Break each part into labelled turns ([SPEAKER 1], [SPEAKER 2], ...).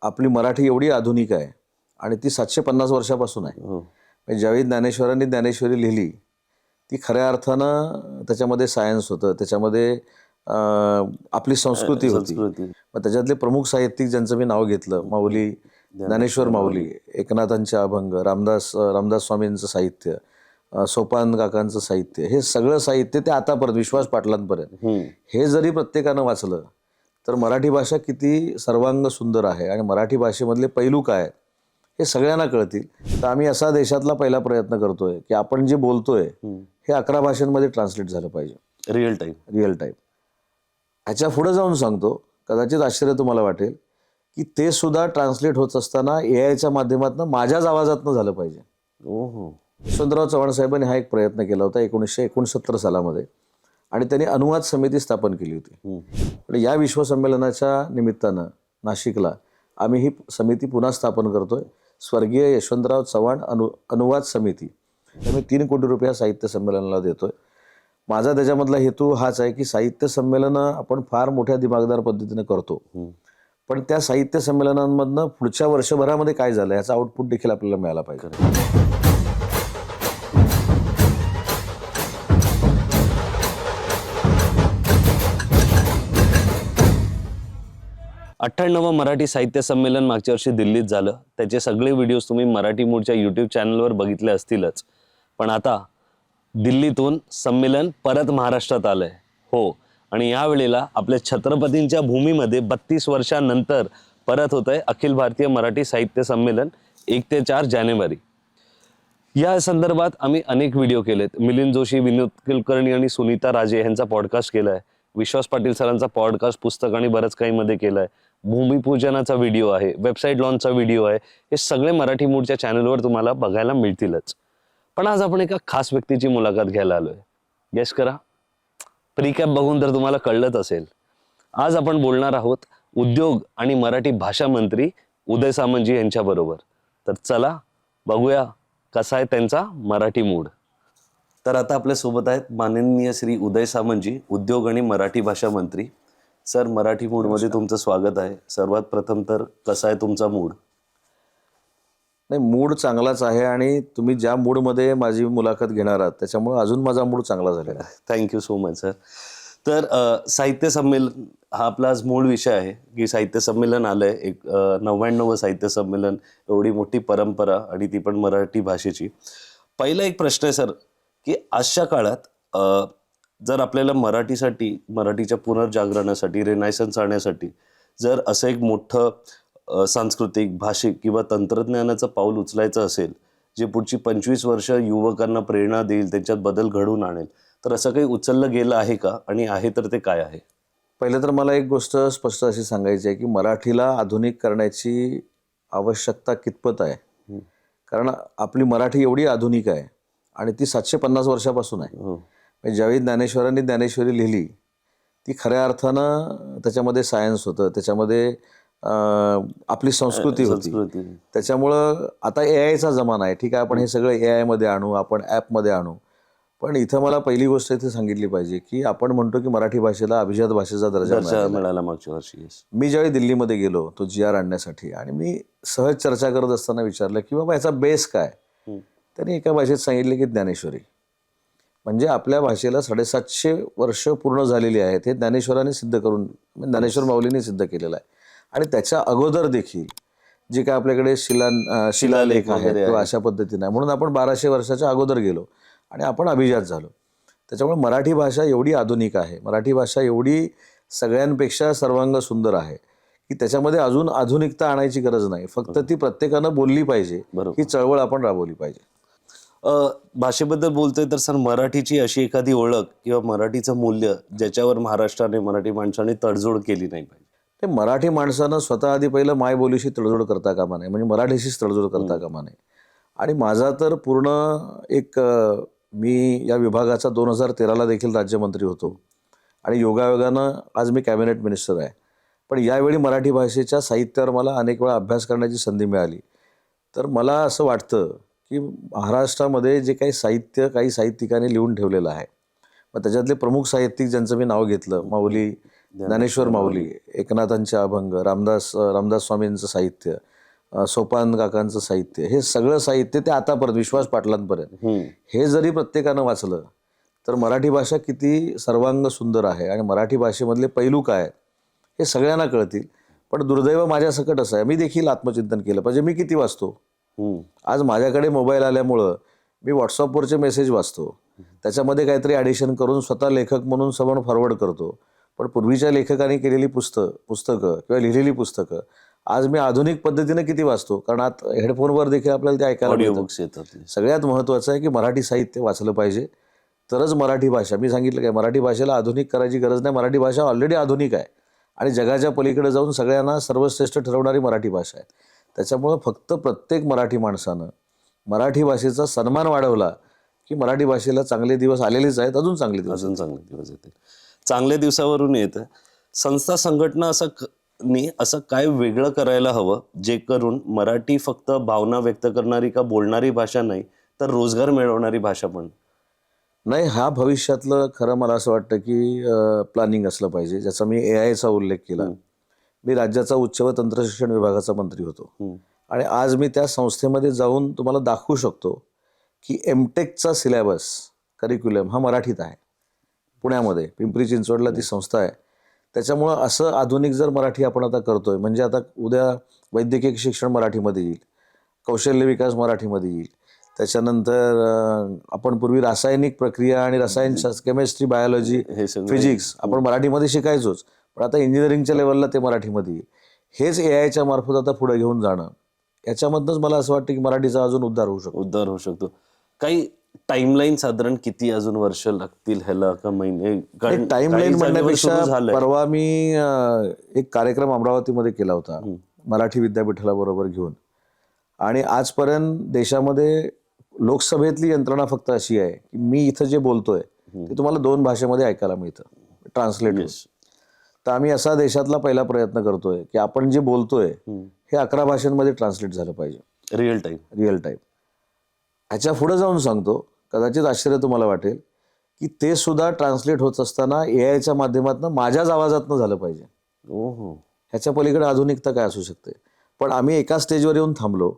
[SPEAKER 1] आपली मराठी एवढी आधुनिक आहे आणि ती 750 वर्षापासून आहे. म्हणजे ज्यावेळी ज्ञानेश्वरांनी ज्ञानेश्वरी लिहिली ती खऱ्या अर्थानं त्याच्यामध्ये सायन्स होतं, त्याच्यामध्ये आपली संस्कृती होती. मग त्याच्यातले प्रमुख साहित्यिक ज्यांचं मी नाव घेतलं, माऊली, ज्ञानेश्वर माऊली, एकनाथांचे अभंग, रामदास स्वामींचं साहित्य, सोपान काकांचं साहित्य, हे सगळं साहित्य ते आतापर्यंत विश्वास पाटलांपर्यंत हे जरी प्रत्येकानं वाचलं तर मराठी भाषा किती सर्वांग सुंदर आहे आणि मराठी भाषेमधले पैलू काय आहेत हे सगळ्यांना कळतील. तर आम्ही असा देशातला पहिला प्रयत्न करतोय की आपण जे बोलतोय हे 11 भाषांमध्ये ट्रान्सलेट झालं पाहिजे, रिअल टाईम. ह्याच्या पुढे जाऊन सांगतो, कदाचित आश्चर्य तुम्हाला वाटेल की ते सुद्धा ट्रान्सलेट होत असताना AI च्या माध्यमातून माझ्याच आवाजातनं झालं पाहिजे. यशवंतराव चव्हाण साहेबांनी हा एक प्रयत्न केला होता 1969 सालामध्ये आणि त्यांनी अनुवाद समिती स्थापन केली होती. आणि या विश्वसंमेलनाच्या निमित्तानं नाशिकला आम्ही ही समिती पुन्हा स्थापन करतोय, स्वर्गीय यशवंतराव चव्हाण अनुवाद समिती. आम्ही 3 कोटी रुपये साहित्य संमेलनाला देतोय. माझा त्याच्यामधला हेतू हाच आहे की साहित्य संमेलनं आपण फार मोठ्या दिमागदार पद्धतीने करतो, पण त्या साहित्य संमेलनांमधनं पुढच्या वर्षभरामध्ये काय झालं याचा आउटपुट देखील आपल्याला मिळाला पाहिजे.
[SPEAKER 2] 98वं मराठी साहित्य संमेलन मागच्या वर्षी दिल्लीत झालं. त्याचे सगळे व्हिडिओज तुम्ही मराठी मूडच्या यूट्यूब चॅनलवर बघितले असतीलच. पण आता दिल्लीतून संमेलन परत महाराष्ट्रात आलंय. हो, आणि यावेळेला आपल्या छत्रपतींच्या भूमीमध्ये 32 वर्षांनंतर परत होत आहे अखिल भारतीय मराठी साहित्य संमेलन 1 ते 4 जानेवारी. या संदर्भात आम्ही अनेक व्हिडिओ केलेत. मिलिंद जोशी, विनोद कुलकर्णी आणि सुनीता राजे यांचा पॉडकास्ट केलाय. विश्वास पाटील सरांचा पॉडकास्ट, पुस्तक आणि बरंच काही मध्ये केलाय. भूमिपूजनाचा व्हिडिओ आहे, वेबसाईट लॉन्चचा व्हिडिओ आहे. हे सगळे मराठी मूडच्या चॅनलवर तुम्हाला बघायला मिळतीलच. पण आज आपण एका खास व्यक्तीची मुलाखत घ्यायला आलोय. गेस करा. प्रीकॅप बघून तर तुम्हाला कळलंच असेल. आज आपण बोलणार आहोत उद्योग आणि मराठी भाषा मंत्री उदय सामंतजी यांच्या बरोबर. तर चला बघूया कसा आहे त्यांचा मराठी मूड. तर आता आपल्या सोबत आहेत माननीय श्री उदय सामंतजी, उद्योग आणि मराठी भाषा मंत्री. सर, मराठी मूडमध्ये तुमचं स्वागत आहे. सर्वात प्रथम तर कसा आहे तुमचा मूड?
[SPEAKER 1] नाही, मूड चांगलाच आहे आणि तुम्ही ज्या मूडमध्ये माझी मुलाखत घेणार आहात त्याच्यामुळे अजून माझा मूड चांगला झालेला आहे.
[SPEAKER 2] Thank you so much sir. तर साहित्य संमेलन हा आपला आज मूळ विषय आहे की साहित्य संमेलन आलंय. एक 99वं साहित्य संमेलन, एवढी मोठी परंपरा आणि ती पण मराठी भाषेची. पहिला एक प्रश्न आहे सर की आजच्या काळात जर आपल्याला मराठीसाठी, मराठीच्या पुनर्जागरणासाठी, रेनायसन्स आणण्यासाठी जर असं एक मोठं सांस्कृतिक, भाषिक किंवा तंत्रज्ञानाचं पाऊल उचलायचं असेल जे पुढची 25 वर्ष युवकांना प्रेरणा देईल, त्यांच्यात बदल घडवून आणेल, तर असं काही उचललं गेलं आहे का? आणि आहे तर ते काय आहे?
[SPEAKER 1] पहिलं तर मला एक गोष्ट स्पष्ट अशी सांगायची आहे की मराठीला आधुनिक करण्याची आवश्यकता कितपत आहे. कारण आपली मराठी एवढी आधुनिक आहे आणि ती 750 वर्षापासून आहे. म्हणजे ज्यावेळी ज्ञानेश्वरांनी ज्ञानेश्वरी लिहिली ती खऱ्या अर्थानं त्याच्यामध्ये सायन्स होतं, त्याच्यामध्ये आपली संस्कृती होती. त्याच्यामुळं आता AI चा जमाना आहे. ठीक आहे, आपण हे सगळं AI मध्ये आणू, आपण ॲपमध्ये आणू. पण इथं मला पहिली गोष्ट इथे सांगितली पाहिजे की आपण म्हणतो की मराठी भाषेला अभिजात भाषेचा दर्जा
[SPEAKER 2] मिळाला मागच्या वर्षी.
[SPEAKER 1] मी ज्यावेळी दिल्लीमध्ये गेलो तो GR आणण्यासाठी आणि मी सहज चर्चा करत असताना विचारलं की बाबा याचा बेस काय. त्यांनी एका भाषेत सांगितले की ज्ञानेश्वरी. म्हणजे आपल्या भाषेला 750 वर्ष पूर्ण झालेली आहेत हे ज्ञानेश्वरांनी सिद्ध करून, ज्ञानेश्वर माऊलींनी सिद्ध केलेलं आहे. आणि त्याच्या अगोदर देखील जे काय आपल्याकडे शिलालेख आहेत किंवा अशा पद्धतीने आहे, म्हणून आपण 1200 वर्षाच्या अगोदर गेलो आणि आपण अभिजात झालो. त्याच्यामुळे मराठी भाषा एवढी आधुनिक आहे, मराठी भाषा एवढी सगळ्यांपेक्षा सर्वांग सुंदर आहे की त्याच्यामध्ये अजून आधुनिकता आणायची गरज नाही. फक्त ती प्रत्येकानं बोलली पाहिजे, ही चळवळ आपण राबवली पाहिजे.
[SPEAKER 2] भाषेबद्दल बोलतोय तर सर, मराठीची अशी एखादी ओळख किंवा मराठीचं मूल्य ज्याच्यावर महाराष्ट्राने, मराठी माणसाने तडजोड केली नाही पाहिजे?
[SPEAKER 1] ते मराठी माणसानं स्वतः आधी पहिलं मायबोलीशी तडजोड करता कामा नये, म्हणजे मराठीशीच तडजोड करता कामा नये. आणि माझा तर पूर्ण एक मी या विभागाचा 2013ला देखील राज्यमंत्री होतो आणि योगायोगानं आज मी कॅबिनेट मिनिस्टर आहे. पण यावेळी मराठी भाषेच्या साहित्यावर मला अनेक वेळा अभ्यास करण्याची संधी मिळाली. तर मला असं वाटतं की महाराष्ट्रामध्ये जे काही साहित्य काही साहित्यिकांनी लिहून ठेवलेलं आहे, मग त्याच्यातले प्रमुख साहित्यिक ज्यांचं मी नाव घेतलं, माऊली, ज्ञानेश्वर माऊली, एकनाथांचे अभंग, रामदास स्वामींचं साहित्य, सोपान काकांचं साहित्य, हे सगळं साहित्य ते आतापर्यंत विश्वास पाटलांपर्यंत हे जरी प्रत्येकानं वाचलं तर मराठी भाषा किती सर्वांग सुंदर आहे आणि मराठी भाषेमधले पैलू काय आहेत हे सगळ्यांना कळतील. पण दुर्दैव माझ्यासकट असं आहे, मी देखील आत्मचिंतन केलं पाहिजे. मी किती वाचतो? आज माझ्याकडे मोबाईल आल्यामुळं मी व्हॉट्सअपवरचे मेसेज वाचतो, त्याच्यामध्ये काहीतरी ॲडिशन करून स्वतः लेखक म्हणून समोर फॉरवर्ड करतो. पण पूर्वीच्या लेखकांनी केलेली पुस्तकं किंवा लिहिलेली पुस्तकं आज मी आधुनिक पद्धतीने किती वाचतो, कारण आता हेडफोनवर देखील आपल्याला ते ऐकायला
[SPEAKER 2] ऑडिओ
[SPEAKER 1] मिळतं.
[SPEAKER 2] बुक्स येतात.
[SPEAKER 1] सगळ्यात महत्त्वाचं आहे की मराठी साहित्य वाचलं पाहिजे, तरच मराठी भाषा, मी सांगितलं काय, मराठी भाषेला आधुनिक करायची गरज नाही. मराठी भाषा ऑलरेडी आधुनिक आहे आणि जगाच्या पलीकडे जाऊन सगळ्यांना सर्वश्रेष्ठ ठरवणारी मराठी भाषा आहे. त्याच्यामुळं फक्त प्रत्येक मराठी माणसानं मराठी भाषेचा सन्मान वाढवला की मराठी भाषेला चांगले दिवस आलेलेच आहेत, अजून चांगले दिवस.
[SPEAKER 2] अजून चांगले दिवस येतील. चांगल्या दिवसावरून येतं. संस्था संघटना असं काय वेगळं करायला हवं जे करून मराठी फक्त भावना व्यक्त करणारी का बोलणारी भाषा नाही तर रोजगार मिळवणारी भाषा पण.
[SPEAKER 1] नाही, हा भविष्यातलं खरं मला असं वाटतं की प्लॅनिंग असलं पाहिजे, ज्याचा मी AIचा उल्लेख केला. मी राज्याचा उच्च व तंत्रशिक्षण विभागाचा मंत्री होतो आणि आज मी त्या संस्थेमध्ये जाऊन तुम्हाला दाखवू शकतो की MTechचा सिलेबस करिक्युलम हा मराठीत आहे. पुण्यामध्ये पिंपरी चिंचवडला ती संस्था आहे. त्याच्यामुळं असं आधुनिक जर मराठी आपण आता करतोय, म्हणजे आता उद्या वैद्यकीय शिक्षण मराठीमध्ये येईल, कौशल्य विकास मराठीमध्ये येईल, त्याच्यानंतर आपण पूर्वी रासायनिक प्रक्रिया आणि रसायनशास्त्र, केमिस्ट्री, बायोलॉजी, फिजिक्स आपण मराठीमध्ये शिकायचोच, पण आता इंजिनिअरिंगच्या लेवलला ते मराठीमध्ये येईल. हेच AIच्या मार्फत आता पुढे घेऊन जाणं, याच्यामधनंच मला असं वाटतं की मराठीचा अजून उद्धार होऊ शकतो. काही टाइमलाईन साधारण किती अजून वर्ष लागतील ह्याला का महिने? टाइमलाईन म्हणण्यापेक्षा परवा मी एक कार्यक्रम अमरावतीमध्ये केला होता मराठी विद्यापीठाला बरोबर घेऊन, आणि आजपर्यंत देशामध्ये लोकसभेतली यंत्रणा फक्त अशी आहे की मी इथं जे बोलतोय ते तुम्हाला 2 भाषेमध्ये ऐकायला मिळतं, ट्रान्सलेट. तर आम्ही असा देशातला पहिला प्रयत्न करतोय की आपण जे बोलतोय हे 11 भाषांमध्ये ट्रान्सलेट झालं पाहिजे, रिअल टाईम. ह्याच्या पुढे जाऊन सांगतो, कदाचित आश्चर्य तुम्हाला वाटेल की ते सुद्धा ट्रान्सलेट होत असताना AIच्या माध्यमातून माझ्याच आवाजातनं झालं पाहिजे. ह्याच्या पलीकडे आधुनिकता काय असू शकते? पण आम्ही एका स्टेजवर येऊन थांबलो.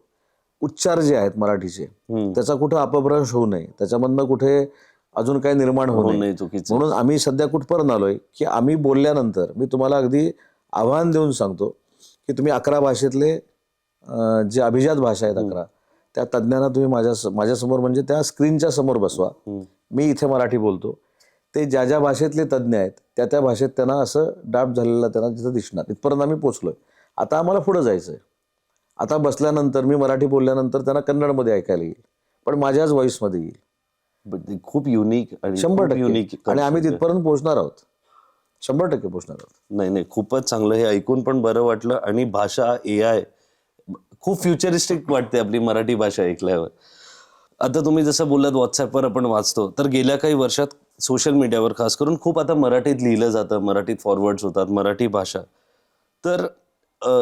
[SPEAKER 1] उच्चार जे आहेत मराठीचे त्याचा कुठं अपभ्रंश होऊ नये, त्याच्यामधनं कुठे अजून काय निर्माण होऊ नये, म्हणून आम्ही सध्या कुठपर्यंत आलोय की आम्ही बोलल्यानंतर मी तुम्हाला अगदी आव्हान देऊन सांगतो की तुम्ही 11 भाषेतले जे अभिजात भाषा आहेत 11 त्या तज्ज्ञांना तुम्ही माझ्यासमोर म्हणजे त्या स्क्रीनच्या समोर बसवा. मी इथे मराठी बोलतो, ते ज्या ज्या भाषेतले तज्ज्ञ आहेत त्या भाषेत त्यांना असं डाब झालेला त्यांना तिथं दिसणार. इथपर्यंत आम्ही पोचलोय. आता आम्हाला पुढे जायचंय. आता बसल्यानंतर मी मराठी बोलल्यानंतर त्यांना कन्नडमध्ये ऐकायला येईल, पण माझ्याच व्हॉइसमध्ये येईल.
[SPEAKER 2] खूप युनिक आणि
[SPEAKER 1] 100% आणि आम्ही तिथपर्यंत पोहोचणार आहोत, 100% पोहोचणार आहोत.
[SPEAKER 2] नाही, खूपच चांगलं. हे ऐकून पण बरं वाटलं. आणि भाषा AI खूप फ्युचरिस्टिक वाटते आपली मराठी भाषा ऐकल्यावर. आता तुम्ही जसं बोललात व्हॉट्सअपवर आपण वाचतो, तर गेल्या काही वर्षात सोशल मीडियावर खास करून खूप आता मराठीत लिहिलं जातं, मराठीत फॉरवर्ड्स होतात, मराठी भाषा. तर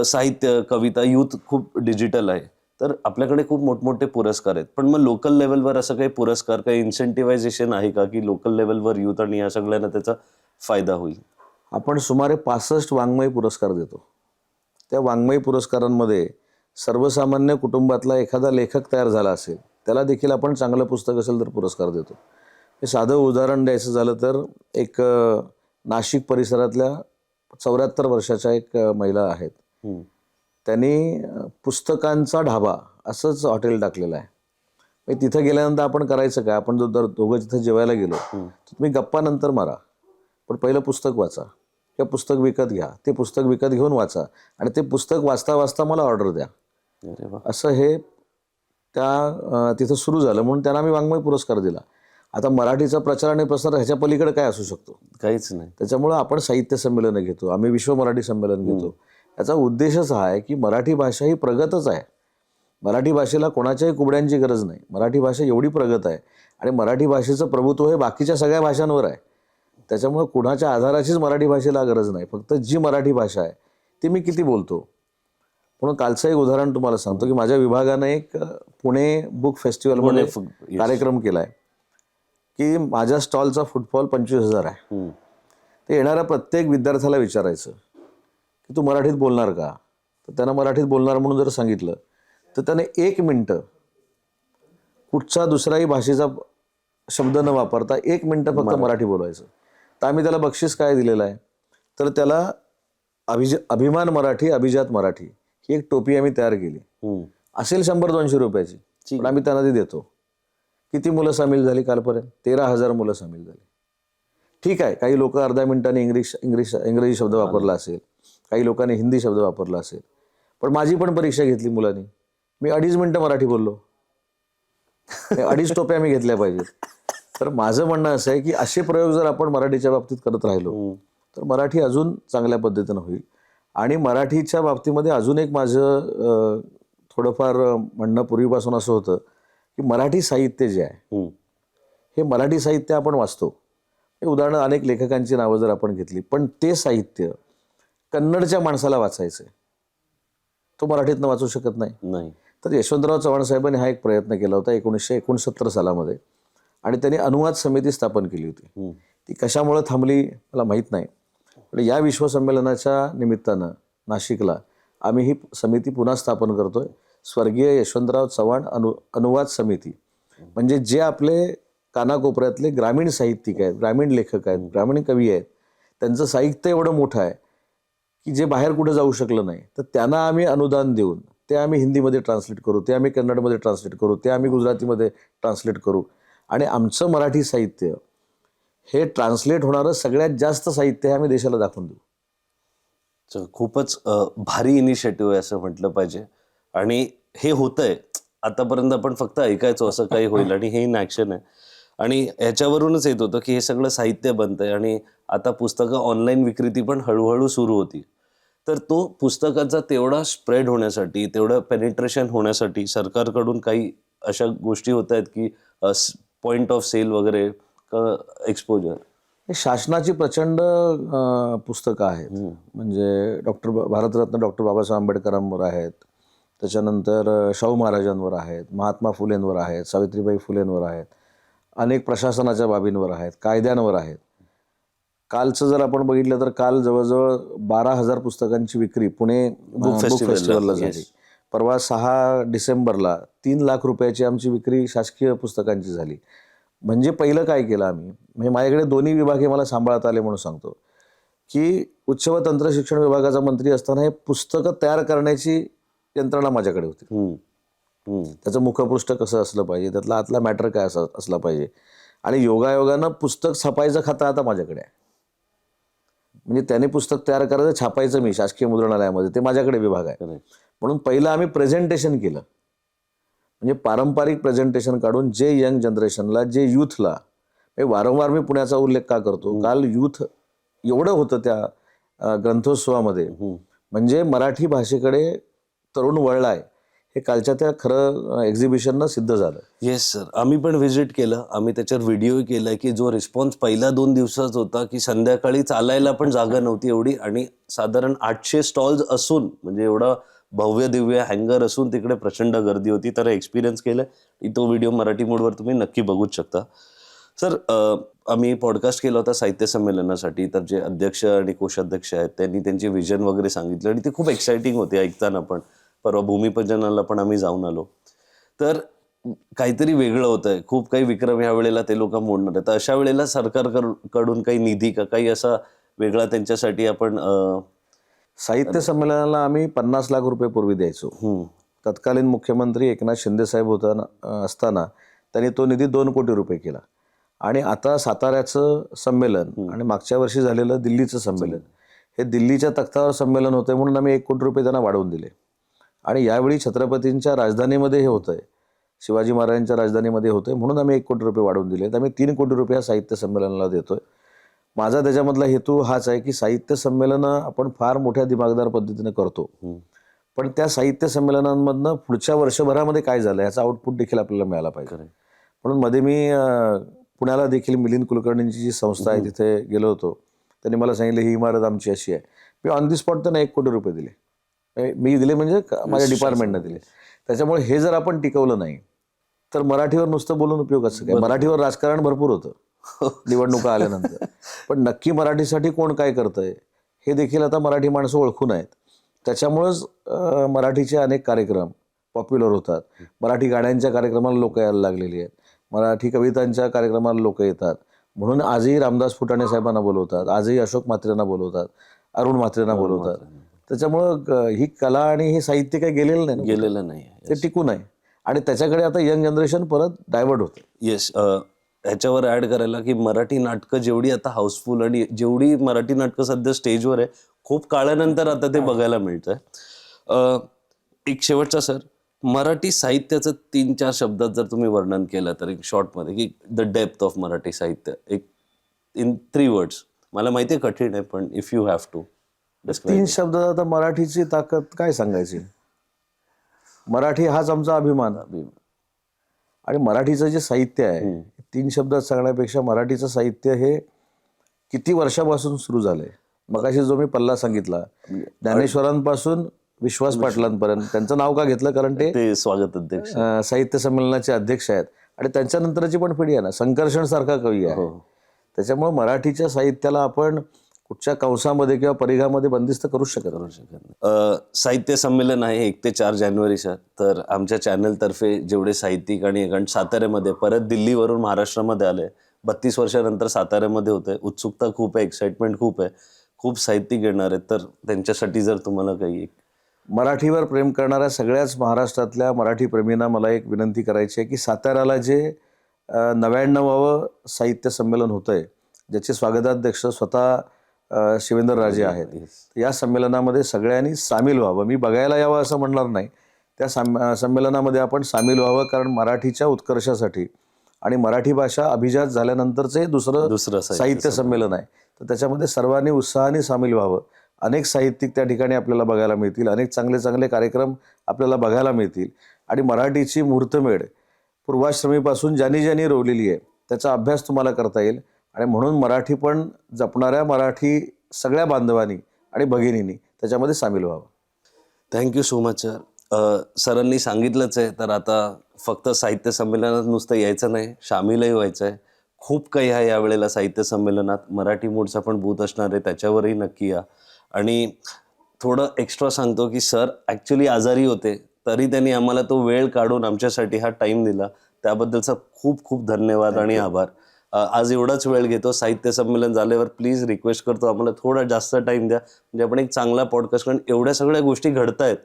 [SPEAKER 2] साहित्य, कविता, यूथ खूप डिजिटल आहे, तर आपल्याकडे खूप मोठमोठे पुरस्कार आहेत. पण मग लोकल लेवलवर असं काही पुरस्कार, काही इन्सेंटिव्हायझेशन आहे का की लोकल लेवलवर यूथ आणि या सगळ्यांना त्याचा फायदा होईल?
[SPEAKER 1] आपण सुमारे 65 वाङ्मय पुरस्कार देतो. त्या वाङ्मय पुरस्कारांमध्ये सर्वसामान्य कुटुंबातला एखादा लेखक तयार झाला असेल त्याला देखील आपण चांगलं पुस्तक असेल तर पुरस्कार देतो. हे साधं उदाहरण द्यायचं झालं तर एक नाशिक परिसरातल्या 74 वर्षाच्या एक महिला आहेत, त्यांनी पुस्तकांचा ढाबा असंच हॉटेल टाकलेलं आहे. तिथं गेल्यानंतर आपण करायचं काय, आपण जर दोघं तिथं जेवायला गेलो तर तुम्ही गप्पा नंतर मारा, पण पहिलं पुस्तक वाचा किंवा पुस्तक विकत घ्या. ते पुस्तक विकत घेऊन वाचा आणि ते पुस्तक वाचता वाचता मला ऑर्डर द्या. असं हे त्या तिथं सुरू झालं, म्हणून त्यांना मी वाङ्मय पुरस्कार दिला. आता मराठीचा प्रचार आणि प्रसार ह्याच्या पलीकडे काय असू शकतो?
[SPEAKER 2] काहीच नाही.
[SPEAKER 1] त्याच्यामुळं आपण साहित्य संमेलनं घेतो, आम्ही विश्व मराठी संमेलन घेतो. याचा उद्देशच हा आहे की मराठी भाषा ही प्रगतच आहे. मराठी भाषेला कोणाच्याही कुबड्यांची गरज नाही. मराठी भाषा एवढी प्रगत आहे आणि मराठी भाषेचं प्रभुत्व हे बाकीच्या सगळ्या भाषांवर आहे. त्याच्यामुळं कुणाच्या आधाराचीच मराठी भाषेला गरज नाही. फक्त जी मराठी भाषा आहे ती मी किती बोलतो. म्हणून कालचं एक उदाहरण तुम्हाला सांगतो की माझ्या विभागानं एक पुणे बुक फेस्टिवलमध्ये कार्यक्रम केला आहे की माझ्या स्टॉलचा फुटफॉल 25,000 आहे. ते येणाऱ्या प्रत्येक विद्यार्थ्याला विचारायचं की तू मराठीत बोलणार का. तर त्यांना मराठीत बोलणार म्हणून जर सांगितलं तर त्याने 1 मिनटं कुठच्या दुसऱ्याही भाषेचा शब्द न वापरता 1 मिनटं फक्त मराठी बोलायचं. तर आम्ही त्याला बक्षीस काय दिलेलं आहे, तर त्याला अभिमान मराठी, अभिजात मराठी ही एक टोपी आम्ही तयार केली. असेल 100-200 रुपयाची, पण आम्ही त्यांना ती देतो. किती मुलं सामील झाली कालपर्यंत? 13,000 मुलं सामील झाली. ठीक आहे, काही लोक अर्ध्या मिनिटाने इंग्रजी शब्द वापरला असेल, काही लोकांनी हिंदी शब्द वापरला असेल, पण माझी पण परीक्षा घेतली मुलांनी. मी 2.5 मिनिटं मराठी बोललो. 2.5 टोप्या मी घेतल्या पाहिजेत. तर माझं म्हणणं असं आहे की असे प्रयोग जर आपण मराठीच्या बाबतीत करत राहिलो तर मराठी अजून चांगल्या पद्धतीनं होईल. आणि मराठीच्या बाबतीमध्ये अजून एक माझं थोडंफार म्हणणं पूर्वीपासून असं होतं की मराठी साहित्य जे आहे हे मराठी साहित्य आपण वाचतो. हे उदाहरणं अनेक लेखकांची नावं जर आपण घेतली, पण ते साहित्य कन्नडच्या माणसाला वाचायचं आहे, तो मराठीतनं वाचू शकत नाही. तर यशवंतराव चव्हाण साहेबांनी हा एक प्रयत्न केला होता 1969 सालामध्ये, आणि त्यांनी अनुवाद समिती स्थापन केली होती. ती कशामुळे थांबली मला माहीत नाही, पण या विश्वसंमेलनाच्या निमित्तानं नाशिकला आम्ही ही समिती पुन्हा स्थापन करतोय. स्वर्गीय यशवंतराव चव्हाण अनुवाद समिती, म्हणजे जे आपले कानाकोपऱ्यातले ग्रामीण साहित्यिक आहेत, ग्रामीण लेखक आहेत, ग्रामीण कवी आहेत, त्यांचं साहित्य एवढं मोठं आहे की जे बाहेर कुठे जाऊ शकलं नाही, तर त्यांना आम्ही अनुदान देऊन ते आम्ही हिंदीमध्ये ट्रान्सलेट करू, ते आम्ही कन्नडमध्ये ट्रान्सलेट करू, ते आम्ही गुजरातीमध्ये ट्रान्सलेट करू, आणि आमचं मराठी साहित्य हे ट्रान्सलेट होणारं सगळ्यात जास्त साहित्य हे आम्ही देशाला दाखवून देऊ.
[SPEAKER 2] खूपच भारी इनिशिएटिव्ह आहे असं म्हटलं पाहिजे. आणि हे होतंय, आतापर्यंत आपण फक्त ऐकायचो असं काही होईल, आणि हे इन ॲक्शन आहे. आणि ह्याच्यावरूनच येत होतं की हे सगळं साहित्य बनतंय, आणि आता पुस्तकं ऑनलाईन विक्रेती पण हळूहळू सुरू होती. तर तो पुस्तकाचा तेवढा स्प्रेड होण्यासाठी, तेवढं पेनिट्रेशन होण्यासाठी सरकारकडून काही अशा गोष्टी होत आहेत की पॉइंट ऑफ सेल वगैरे, एक्सपोजर?
[SPEAKER 1] हे शासनाची प्रचंड पुस्तकं आहेत. म्हणजे भारतरत्न डॉक्टर बाबासाहेब आंबेडकरांवर आहेत, त्याच्यानंतर शाहू महाराजांवर आहेत, महात्मा फुलेंवर आहेत, सावित्रीबाई फुलेंवर आहेत, अनेक प्रशासनाच्या बाबींवर आहेत, कायद्यांवर आहेत. कालचं जर आपण बघितलं तर काल जवळजवळ 12,000 पुस्तकांची विक्री पुणे बुक फेस्टिवलला झाली. परवा 6 डिसेंबरला 3 लाख रुपयाची आमची विक्री शासकीय पुस्तकांची झाली. म्हणजे पहिलं काय केलं आम्ही, म्हणजे माझ्याकडे दोन्ही विभाग हे मला सांभाळता आले म्हणून सांगतो की उच्च व तंत्र शिक्षण विभागाचा मंत्री असताना हे पुस्तकं तयार करण्याची यंत्रणा माझ्याकडे होती. त्याचं मुखपृष्ठ कसं असलं पाहिजे, त्यातला आतला मॅटर काय असला पाहिजे, आणि योगायोगानं पुस्तक छापायचं खातं आता माझ्याकडे आहे. म्हणजे त्याने पुस्तक तयार करायचं, छापायचं मी शासकीय मुद्रणालयामध्ये, ते माझ्याकडे विभाग आहे. म्हणून पहिलं आम्ही प्रेझेंटेशन केलं, म्हणजे पारंपरिक प्रेझेंटेशन काढून जे यंग जनरेशनला, जे युथला, वारंवार मी पुण्याचा उल्लेख का करतो, काल युथ एवढं होतं त्या ग्रंथोत्सवामध्ये, म्हणजे मराठी भाषेकडे तरुण वळलाय हे कालच्या त्या खरं एक्झिबिशननं सिद्ध झालं.
[SPEAKER 2] येस सर, आम्ही पण व्हिजिट केलं, आम्ही त्याच्यावर व्हिडिओ केलाय की जो रिस्पॉन्स पहिल्या 2 दिवसात होता की संध्याकाळी चालायला पण जागा नव्हती एवढी, आणि साधारण 800 स्टॉल्स असून, म्हणजे एवढा भव्य दिव्य हँगर असून तिकडे प्रचंड गर्दी होती. तर एक्सपिरियन्स केलं, तो व्हिडिओ मराठी मूडवर तुम्ही नक्की बघूच शकता. सर, आम्ही पॉडकास्ट केला होता साहित्य संमेलनासाठी, तर जे अध्यक्ष आणि कोषाध्यक्ष आहेत त्यांनी त्यांचे विजन वगैरे सांगितलं, आणि ते खूप एक्साइटिंग होते ऐकताना. पण परवा भूमिपूजनाला पण आम्ही जाऊन आलो, तर काहीतरी वेगळं होतंय, खूप काही विक्रम ह्या वेळेला ते लोक मोडणार आहेत. तर अशा वेळेला सरकारकडून काही निधी का काही असा वेगळा त्यांच्यासाठी आपण
[SPEAKER 1] साहित्य संमेलनाला आम्ही 50 लाख रुपये पूर्वी द्यायचो. तत्कालीन मुख्यमंत्री एकनाथ शिंदे साहेब असताना त्यांनी तो निधी 2 कोटी रुपये केला. आणि आता साताऱ्याचं संमेलन आणि मागच्या वर्षी झालेलं दिल्लीचं संमेलन हे दिल्लीच्या तख्तावर संमेलन होतंय म्हणून आम्ही 1 कोटी रुपये त्यांना वाढवून दिले. आणि यावेळी छत्रपतींच्या राजधानीमध्ये हे होतंय, शिवाजी महाराजांच्या राजधानीमध्ये होतंय म्हणून आम्ही 1 कोटी रुपये वाढवून दिले. तर आम्ही 3 कोटी रुपये साहित्य संमेलनाला देतोय. माझा त्याच्यामधला हेतू हाच आहे की साहित्य संमेलनं आपण फार मोठ्या दिमागदार पद्धतीने करतो, पण त्या साहित्य संमेलनांमधनं पुढच्या वर्षभरामध्ये काय झालं याचा आउटपुट देखील आपल्याला मिळाला पाहिजे. म्हणून मध्ये मी पुण्याला देखील मिलिंद कुलकर्णींची जी संस्था आहे तिथे गेलो होतो. त्यांनी मला सांगितलं ही इमारत आमची अशी आहे. मी ऑन दी स्पॉट त्यांना 1 कोटी रुपये दिले. मी दिले म्हणजे माझ्या डिपार्टमेंटने दिले. त्याच्यामुळे हे जर आपण टिकवलं नाही तर मराठीवर नुसतं बोलून उपयोगाचं काय. मराठीवर राजकारण भरपूर होतं. निवडणुका आल्यानंतर. पण नक्की मराठीसाठी कोण काय करतंय हे देखील आता मराठी माणसं ओळखून आहेत. त्याच्यामुळंच मराठीचे अनेक कार्यक्रम पॉप्युलर होतात. मराठी गाण्यांच्या कार्यक्रमाला लोक यायला लागलेली आहेत. मराठी कवितांच्या कार्यक्रमाला लोक येतात. म्हणून आजही रामदास फुटाणे साहेबांना बोलवतात, आजही अशोक म्हात्रेंना बोलवतात, अरुण म्हात्रेंना बोलवतात. त्याच्यामुळं ही कला आणि हे साहित्य काही गेलेलं नाही ना.
[SPEAKER 2] गेलेलं नाही.
[SPEAKER 1] ते टिकून आहे आणि त्याच्याकडे आता यंग जनरेशन परत डायव्हर्ट होतं.
[SPEAKER 2] येस, ह्याच्यावर ऍड करायला की मराठी नाटकं जेवढी आता हाऊसफुल आणि जेवढी मराठी नाटकं सध्या स्टेजवर आहे, खूप काळानंतर आता ते बघायला मिळतंय. एक शेवटचा सर, मराठी साहित्याचं 3-4 शब्दात जर तुम्ही वर्णन केलं तर एक शॉर्टमध्ये, की द डेप्थ ऑफ मराठी साहित्य, एक इन 3 वर्ड्स. मला माहिती आहे कठीण आहे, पण इफ यू हॅव टू
[SPEAKER 1] 3 शब्दात आता मराठीची ताकद काय सांगायची. मराठी हाच आमचा अभिमान. आणि मराठीचं जे साहित्य आहे 3 शब्दात सांगण्यापेक्षा मराठीचं साहित्य हे किती वर्षापासून सुरू झालंय. मगाशी जो मी पल्ला सांगितला, ज्ञानेश्वरांपासून विश्वास पाटलांपर्यंत. त्यांचं नाव का घेतलं, कारण ते
[SPEAKER 2] स्वागत अध्यक्ष
[SPEAKER 1] साहित्य संमेलनाचे अध्यक्ष आहेत आणि त्यांच्यानंतरची पण पिढी आहे ना. संकर्षण सारखा कवी आहे. त्याच्यामुळे मराठीच्या साहित्याला आपण कुठच्या कंसामध्ये किंवा परिघामध्ये बंदिस्त करू शकत
[SPEAKER 2] नाही. साहित्य संमेलन आहे 1 ते 4 जानेवारी सर. तर आमच्या चॅनलतर्फे जेवढे साहित्यिक आणि साताऱ्यामध्ये परत दिल्लीवरून महाराष्ट्रामध्ये आले, 32 वर्षानंतर साताऱ्यामध्ये होते, उत्सुकता खूप आहे, एक्साइटमेंट खूप आहे, खूप साहित्यिक येणार आहेत. तर त्यांच्यासाठी जर तुम्हाला काही
[SPEAKER 1] मराठीवर प्रेम करणाऱ्या सगळ्याच महाराष्ट्रातल्या मराठी प्रेमींना मला एक विनंती करायची आहे की साताऱ्याला जे 99वं साहित्य संमेलन होतंय, ज्याचे स्वागताध्यक्ष स्वतः शिवेंद्रराजे आहेत, या संमेलनामध्ये सगळ्यांनी सामील व्हावं. मी बघायला यावं असं म्हणणार नाही. त्या संमेलनामध्ये आपण सामील व्हावं, कारण मराठीच्या उत्कर्षासाठी आणि मराठी भाषा अभिजात झाल्यानंतरचे दुसरं साहित्य संमेलन आहे. तर त्याच्यामध्ये सर्वांनी उत्साहाने सामील व्हावं. अनेक साहित्यिक त्या ठिकाणी आपल्याला बघायला मिळतील, अनेक चांगले चांगले कार्यक्रम आपल्याला बघायला मिळतील आणि मराठीची मुहूर्तमेढ पूर्वाश्रमीपासून ज्यांनी रोवलेली आहे त्याचा अभ्यास तुम्हाला करता येईल. आणि म्हणून मराठी पण जपणाऱ्या मराठी सगळ्या बांधवांनी आणि भगिनींनी त्याच्यामध्ये सामील व्हावं.
[SPEAKER 2] Thank you so much sir. सरांनी सांगितलंच आहे, तर आता फक्त साहित्य संमेलनात नुसतं यायचं नाही, सामीलही व्हायचं आहे. खूप काही आहे यावेळेला साहित्य संमेलनात. मराठी मूडचा पण बूथ असणार आहे, त्याच्यावरही नक्की या. आणि थोडं एक्स्ट्रा सांगतो की सर ॲक्च्युली आजारी होते, तरी त्यांनी आम्हाला तो वेळ काढून आमच्यासाठी हा टाईम दिला, त्याबद्दलचा खूप खूप धन्यवाद आणि आभार. आज एवढाच वेळ घेतो. साहित्य संमेलन झाल्यावर प्लीज रिक्वेस्ट करतो, आम्हाला थोडा जास्त टाईम द्या, म्हणजे आपण एक चांगला पॉडकास्ट, कारण एवढ्या सगळ्या गोष्टी घडतायत,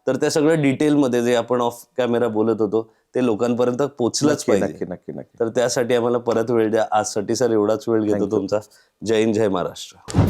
[SPEAKER 2] तर त्या सगळ्या डिटेलमध्ये जे आपण ऑफ कॅमेरा बोलत होतो ते लोकांपर्यंत पोचलंच पाहिजे.
[SPEAKER 1] नक्की.
[SPEAKER 2] तर त्यासाठी आम्हाला परत वेळ द्या. आजसाठी सर एवढाच वेळ घेतो तुमचा. जय हिंद, जय महाराष्ट्र.